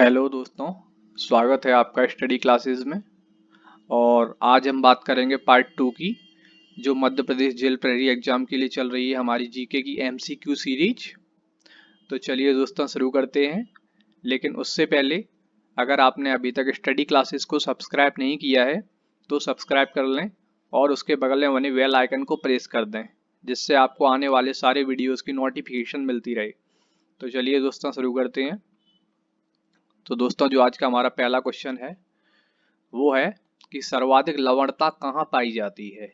Hello दोस्तों, स्वागत है आपका स्टडी क्लासेस में। और आज हम बात करेंगे पार्ट 2 की, जो मध्य प्रदेश जेल प्रहरी एग्जाम के लिए चल रही है हमारी जीके की एमसीक्यू सीरीज। तो चलिए दोस्तों शुरू करते हैं। लेकिन उससे पहले अगर आपने अभी तक स्टडी क्लासेस को सब्सक्राइब नहीं किया है तो सब्सक्राइब कर लें और उसके बगल में बने बेल आइकन को प्रेस कर दें, जिससे आपको आने वाले सारे वीडियोज़ की नोटिफिकेशन मिलती रहे। तो चलिए दोस्तों शुरू करते हैं। तो दोस्तों जो आज का हमारा पहला क्वेश्चन है वो है कि सर्वाधिक लवणता कहाँ पाई जाती है।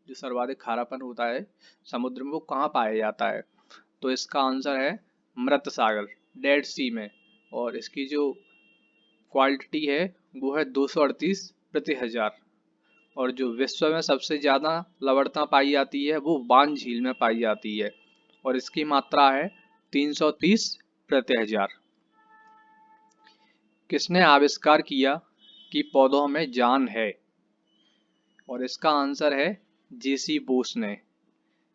जो सर्वाधिक खारापन होता है समुद्र में वो कहाँ पाया जाता है। तो इसका आंसर है मृत सागर, डेड सी में। और इसकी जो क्वालिटी है वो है 238 प्रति हजार। और जो विश्व में सबसे ज़्यादा लवणता पाई जाती है वो बान झील में पाई जाती है और इसकी मात्रा है 330 प्रति हजार। किसने आविष्कार किया कि पौधों में जान है। और इसका आंसर है जेसी बोस ने।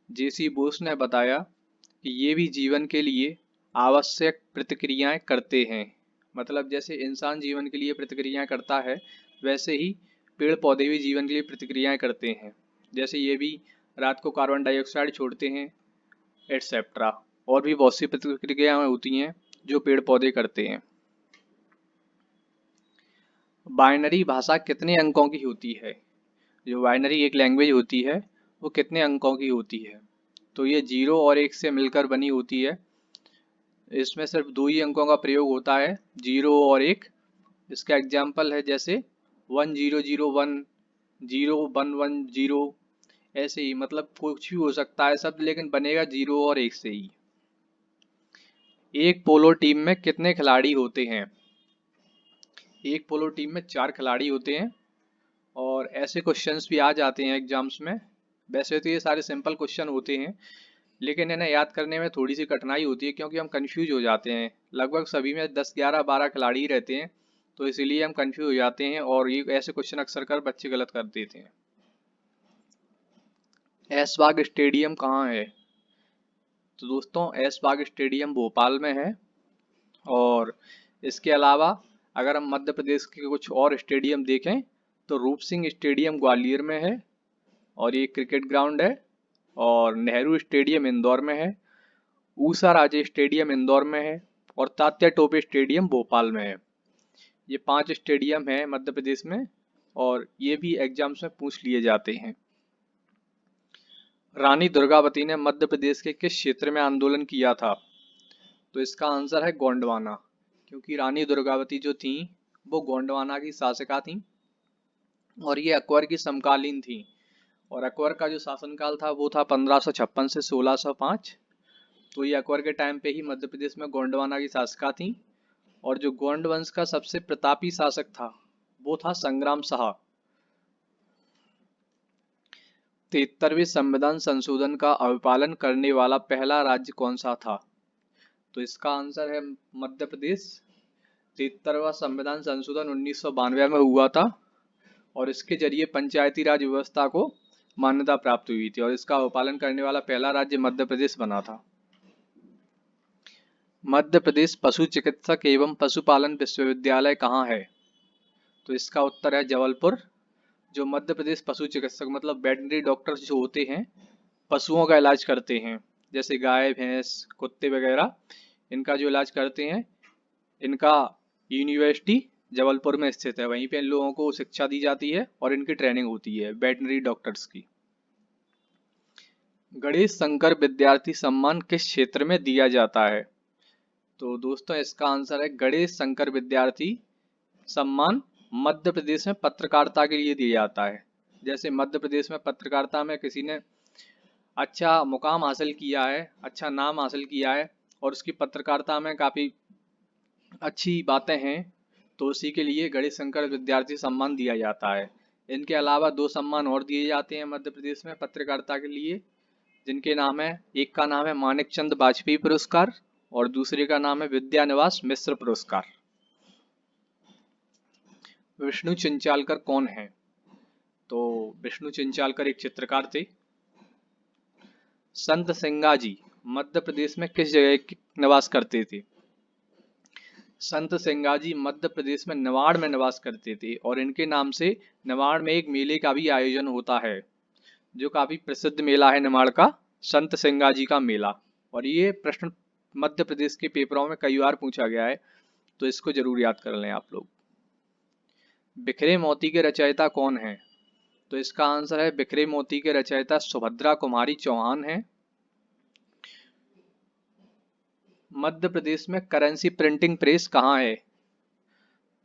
जेसी बोस ने बताया कि ये भी जीवन के लिए आवश्यक प्रतिक्रियाएं करते हैं। मतलब जैसे इंसान जीवन के लिए प्रतिक्रियाएं करता है वैसे ही पेड़ पौधे भी जीवन के लिए प्रतिक्रियाएं करते हैं। जैसे ये भी रात को कार्बन डाइऑक्साइड छोड़ते हैं एटसेट्रा। और भी बहुत सी प्रतिक्रियाएं होती हैं जो पेड़ पौधे करते हैं। बाइनरी भाषा कितने अंकों की होती है। जो बाइनरी एक लैंग्वेज होती है वो कितने अंकों की होती है। तो ये 0 और 1 से मिलकर बनी होती है। इसमें सिर्फ 2 ही अंकों का प्रयोग होता है, 0 और 1। इसका एग्जाम्पल है जैसे 1001, 0110। ऐसे ही मतलब कुछ भी हो सकता है शब्द, लेकिन बनेगा 0 और 1 से ही। एक पोलो टीम में कितने खिलाड़ी होते हैं। एक पोलो टीम में 4 खिलाड़ी होते हैं। और ऐसे क्वेश्चंस भी आ जाते हैं एग्जाम्स में। वैसे तो ये सारे सिंपल क्वेश्चन होते हैं, लेकिन इन्हें याद करने में थोड़ी सी कठिनाई होती है क्योंकि हम कंफ्यूज हो जाते हैं। लगभग सभी में 10, 11, 12 खिलाड़ी रहते हैं, तो इसीलिए हम कंफ्यूज हो जाते हैं और ये ऐसे क्वेश्चन अक्सर कर बच्चे गलत कर देते हैं। ऐशबाग स्टेडियम कहाँ है। तो दोस्तों ऐशबाग स्टेडियम भोपाल में है। और इसके अलावा अगर हम मध्य प्रदेश के कुछ और स्टेडियम देखें तो रूप सिंह स्टेडियम ग्वालियर में है और ये क्रिकेट ग्राउंड है। और नेहरू स्टेडियम इंदौर में है। ऊषा राजे स्टेडियम इंदौर में है और तात्या टोपे स्टेडियम भोपाल में है। ये 5 स्टेडियम हैं मध्य प्रदेश में और ये भी एग्जाम्स में पूछ लिए जाते हैं। रानी दुर्गावती ने मध्य प्रदेश के किस क्षेत्र में आंदोलन किया था। तो इसका आंसर है गोंडवाना, क्योंकि रानी दुर्गावती जो थी वो गोंडवाना की शासिका थी और ये अकबर की समकालीन थी। और अकबर का जो शासनकाल था वो था 1556 से 1605। तो ये अकबर के टाइम पे ही मध्य प्रदेश में गोंडवाना की शासिका थी। और जो गोंड वंश का सबसे प्रतापी शासक था वो था संग्राम शाह। 73वें संविधान संशोधन का अभिपालन करने वाला पहला राज्य कौन सा था। तो इसका आंसर है मध्य प्रदेश। 73वां संविधान संशोधन 1992 में हुआ था और इसके जरिए पंचायती राज व्यवस्था को मान्यता प्राप्त हुई थी और इसका अभिपालन करने वाला पहला राज्य मध्य प्रदेश बना था। मध्य प्रदेश पशु चिकित्सक एवं पशुपालन विश्वविद्यालय कहाँ है। तो इसका उत्तर है जबलपुर। जो मध्य प्रदेश पशु चिकित्सक मतलब वेटनरी डॉक्टर्स जो होते हैं पशुओं का इलाज करते हैं, जैसे गाय भैंस कुत्ते वगैरह, इनका जो इलाज करते हैं, इनका यूनिवर्सिटी जबलपुर में स्थित है। वहीं पे इन लोगों को शिक्षा दी जाती है और इनकी ट्रेनिंग होती है वेटनरी डॉक्टर्स की। गणेश शंकर विद्यार्थी सम्मान किस क्षेत्र में दिया जाता है। तो दोस्तों इसका आंसर है गणेश शंकर विद्यार्थी सम्मान मध्य प्रदेश में पत्रकारिता के लिए दिया जाता है। जैसे मध्य प्रदेश में पत्रकारिता में किसी ने अच्छा मुकाम हासिल किया है, अच्छा नाम हासिल किया है और उसकी पत्रकारिता में काफ़ी अच्छी बातें हैं, तो उसी के लिए गणेश शंकर विद्यार्थी सम्मान दिया जाता है। इनके अलावा 2 सम्मान और दिए जाते हैं मध्य प्रदेश में पत्रकारिता के लिए, जिनके नाम है, एक का नाम है मानिक चंद वाजपेयी पुरस्कार और दूसरे का नाम है विद्यानिवास मिश्र पुरस्कार। विष्णु चिंचालकर कौन है। तो विष्णु चिंचालकर एक चित्रकार थे। संत सिंगाजी मध्य प्रदेश में किस जगह निवास करते थे। संत सेंगाजी मध्य प्रदेश में निवाड़ में निवास करते थे और इनके नाम से निवाड़ में एक मेले का भी आयोजन होता है, जो काफी प्रसिद्ध मेला है निवाड़ का, संत सेंगाजी का मेला। और ये प्रश्न मध्य प्रदेश के पेपरों में कई बार पूछा गया है, तो इसको जरूर याद कर लें आप लोग। बिखरे मोती के रचयिता कौन है? तो इसका आंसर है बिखरे मोती के रचयिता सुभद्रा कुमारी चौहान है। मध्य प्रदेश में करेंसी प्रिंटिंग प्रेस कहाँ है?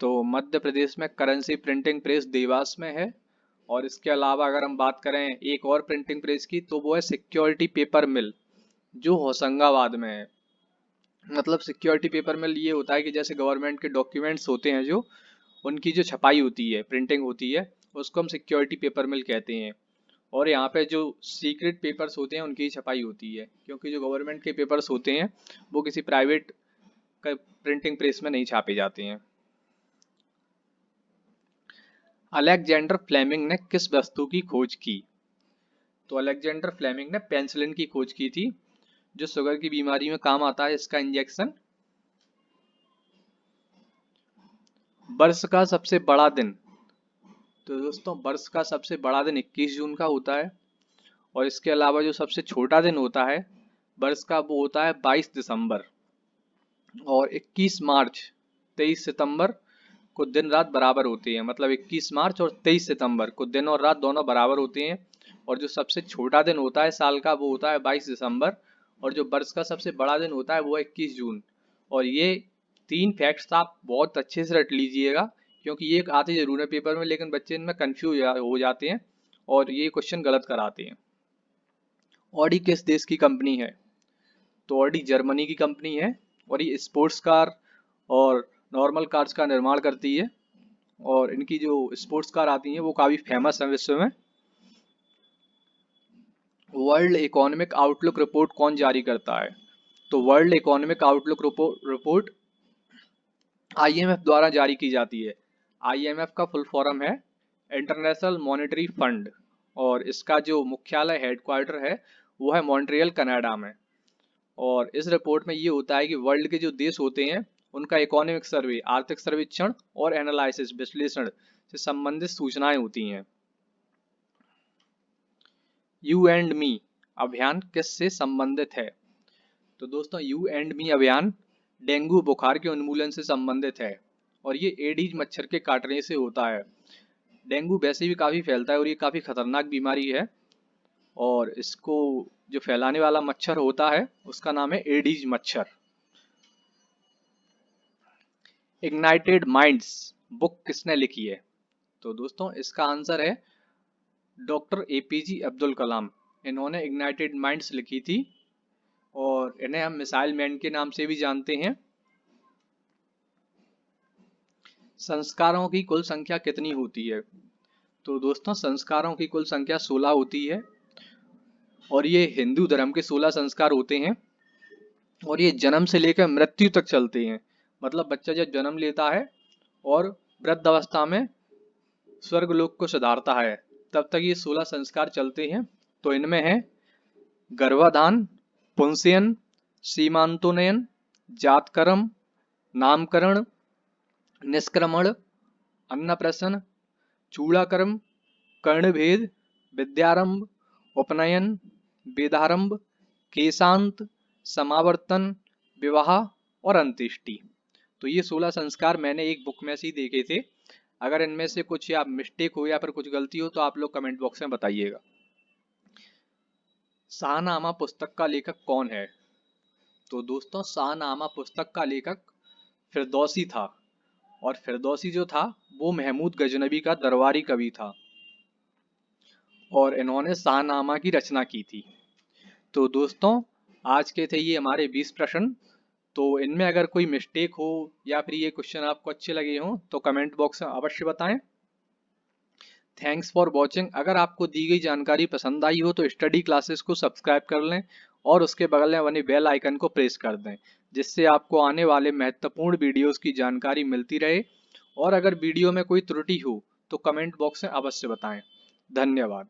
तो मध्य प्रदेश में करेंसी प्रिंटिंग प्रेस देवास में है। और इसके अलावा अगर हम बात करें एक और प्रिंटिंग प्रेस की, तो वो है सिक्योरिटी पेपर मिल, जो होशंगाबाद में है। मतलब सिक्योरिटी पेपर मिल ये होता है कि जैसे गवर्नमेंट के डॉक्यूमेंट्स होते हैं, जो उनकी जो छपाई होती है, प्रिंटिंग होती है, उसको हम सिक्योरिटी पेपर मिल कहते हैं। और यहाँ पे जो सीक्रेट पेपर्स होते हैं उनकी छपाई होती है, क्योंकि जो गवर्नमेंट के पेपर्स होते हैं वो किसी प्राइवेट प्रिंटिंग प्रेस में नहीं छापे जाते हैं। अलेक्जेंडर फ्लेमिंग ने किस वस्तु की खोज की? तो अलेक्जेंडर फ्लेमिंग ने पेनिसिलिन की खोज की थी, जो शुगर की बीमारी में काम आता है, इसका इंजेक्शन। वर्ष का सबसे बड़ा दिन? तो दोस्तों वर्ष का सबसे बड़ा दिन 21 जून का होता है। और इसके अलावा जो सबसे छोटा दिन होता है वर्ष का, वो होता है 22 दिसंबर। और 21 मार्च 23 सितंबर को दिन रात बराबर होती है। मतलब 21 मार्च और 23 सितंबर को दिन और रात दोनों बराबर होते हैं। और जो सबसे छोटा दिन होता है साल का, वो होता है 22 दिसंबर। और जो वर्ष का सबसे बड़ा दिन होता है वो है 21 जून। और ये 3 फैक्ट्स आप बहुत अच्छे से रट लीजिएगा, क्योंकि ये आते जरूर है पेपर में, लेकिन बच्चे इनमें कंफ्यूज हो जाते हैं और ये क्वेश्चन गलत कराते हैं। ऑडी किस देश की कंपनी है? तो ऑडी जर्मनी की कंपनी है। और ये स्पोर्ट्स कार और नॉर्मल कार्स का निर्माण करती है। और इनकी जो स्पोर्ट्स कार आती हैं वो काफ़ी फेमस है विश्व में। वर्ल्ड इकोनॉमिक आउटलुक रिपोर्ट कौन जारी करता है? तो world economic outlook report IMF द्वारा जारी की जाती है। IMF का फुल फॉर्म है इंटरनेशनल मॉनेटरी फंड। और इसका जो मुख्यालय हेडक्वार्टर है वो है मॉन्ट्रियल कनाडा में। और इस रिपोर्ट में ये होता है कि वर्ल्ड के जो देश होते हैं उनका इकोनॉमिक सर्वे, आर्थिक सर्वेक्षण और एनालिसिस, विश्लेषण से संबंधित सूचनाएं होती हैं। यू एंड मी अभियान किससे संबंधित है? तो दोस्तों यू एंड मी अभियान डेंगू बुखार के उन्मूलन से संबंधित है। और ये एडीज मच्छर के काटने से होता है। डेंगू वैसे भी काफ़ी फैलता है और ये काफ़ी खतरनाक बीमारी है। और इसको जो फैलाने वाला मच्छर होता है उसका नाम है एडीज मच्छर। इग्नाइटेड माइंड्स बुक किसने लिखी है? तो दोस्तों इसका आंसर है डॉक्टर APJ अब्दुल कलाम। इन्होंने इग्नाइटेड माइंड्स लिखी थी और इन्हें हम मिसाइल मैन के नाम से भी जानते हैं। संस्कारों की कुल संख्या कितनी होती है? तो दोस्तों संस्कारों की कुल संख्या 16 होती है। और ये हिंदू धर्म के 16 संस्कार होते हैं। और ये जन्म से लेकर मृत्यु तक चलते हैं। मतलब बच्चा जब जन्म लेता है और वृद्धावस्था में स्वर्गलोक को सुधारता है, तब तक ये 16 संस्कार चलते हैं। तो इनमें है गर्भाधान, पुंसयन, सीमांतोन्नयन, जातकर्म, नामकरण, निष्क्रमण, अन्नप्राशन, चूड़ाकर्म, कर्णभेद, विद्यारंभ, उपनयन, वेदारंभ, केशांत, समावर्तन, विवाह और अंत्येष्टि। तो ये 16 संस्कार मैंने एक बुक में से ही देखे थे। अगर इनमें से कुछ या मिस्टेक हो या फिर कुछ गलती हो तो आप लोग कमेंट बॉक्स में बताइएगा। शाहनामा पुस्तक का लेखक कौन है? तो दोस्तों शाहनामा पुस्तक का लेखक फिरदौसी था। और फिरदौसी जो था वो महमूद गजनबी का दरबारी कवि था। और इन्होंने शाहनामा की रचना की थी। तो दोस्तों आज के थे ये हमारे 20 प्रश्न। तो इनमें अगर कोई मिस्टेक हो या फिर ये क्वेश्चन आपको अच्छे लगे हों तो कमेंट बॉक्स में अवश्य बताएं। Thanks for watching. अगर आपको दी गई जानकारी पसंद आई हो तो स्टडी क्लासेस को सब्सक्राइब कर लें और उसके बगल में बने बेल आइकन को प्रेस कर दें, जिससे आपको आने वाले महत्वपूर्ण वीडियोस की जानकारी मिलती रहे। और अगर वीडियो में कोई त्रुटि हो तो कमेंट बॉक्स में अवश्य बताएं। धन्यवाद।